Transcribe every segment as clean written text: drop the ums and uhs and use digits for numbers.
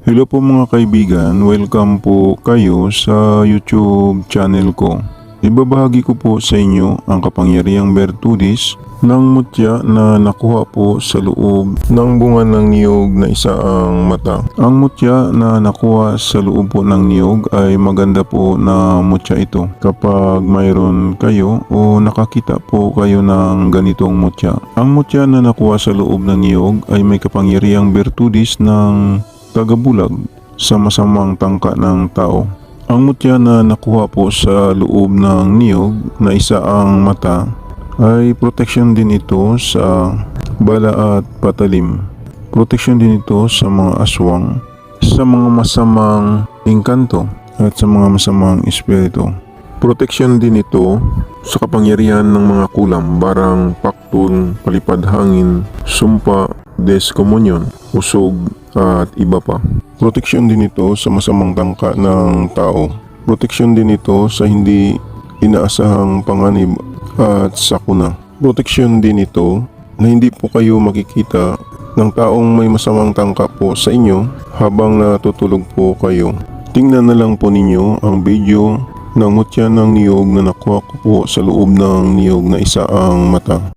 Hello po mga kaibigan, welcome po kayo sa YouTube channel ko. Ibabahagi ko po sa inyo ang kapangyarihang bertudis ng mutya na nakuha po sa loob ng bunga ng niyog na isaang mata. Ang mutya na nakuha sa loob po ng niyog ay maganda po na mutya ito. Kapag mayroon kayo o nakakita po kayo ng ganitong mutya. Ang mutya na nakuha sa loob ng niyog ay may kapangyarihang bertudis ng tagabulag sa masamang tangka ng tao. Ang mutya na nakuha po sa loob ng niyog na isaang mata ay protection din ito sa bala at patalim. Protection din ito sa mga aswang, sa mga masamang engkanto at sa mga masamang espiritu. Protection din ito sa kapangyarihan ng mga kulam, barang, paktun, palipad hangin, sumpa, deskomunyon, usog, at iba pa. Proteksyon din ito sa masamang tangka ng tao. Proteksyon din ito sa hindi inaasahang panganib at sakuna. Proteksyon din ito na hindi po kayo makikita ng taong may masamang tangka po sa inyo habang natutulog po kayo. Tingnan na lang po ninyo ang video ng mutya ng niyog na nakuha ko po sa loob ng niyog na isaang mata.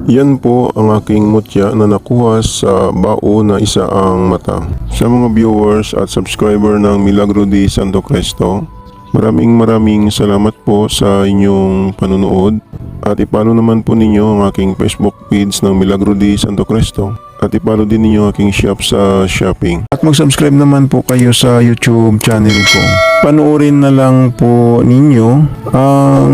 Yan po ang aking mutya na nakuha sa bao na isaang mata. Sa mga viewers at subscriber ng Milagro de Santo Cristo, maraming salamat po sa inyong panunood at ipalo naman po ninyo ang aking Facebook page ng Milagro de Santo Cristo at ipalo din ninyo ang aking shop sa Shopping. At mag-subscribe naman po kayo sa YouTube channel ko. Panoorin na lang po ninyo ang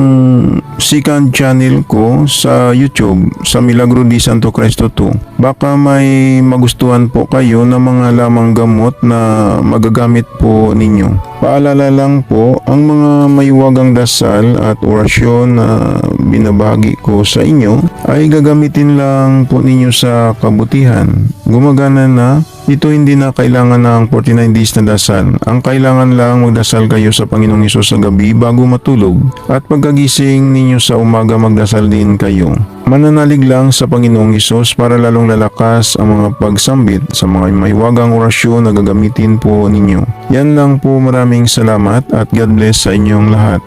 second channel ko sa YouTube sa Milagro de Santo Cristo 2. Baka may magustuhan po kayo ng mga lamang gamot na magagamit po ninyo. Paalala lang po, ang mga mayuwagang dasal at orasyon na binabahagi ko sa inyo ay gagamitin lang po ninyo sa kabutihan. Gumagana na, ito hindi na kailangan ng 49 days na dasal. Ang kailangan lang magdasal kayo sa Panginoong Hesus sa gabi bago matulog at pagkagising ninyo sa umaga magdasal din kayo. Mananalig lang sa Panginoong Hesus para lalong lalakas ang mga pagsambit sa mga mahiwagang orasyon na gagamitin po ninyo. Yan lang po, maraming salamat at God bless sa inyong lahat.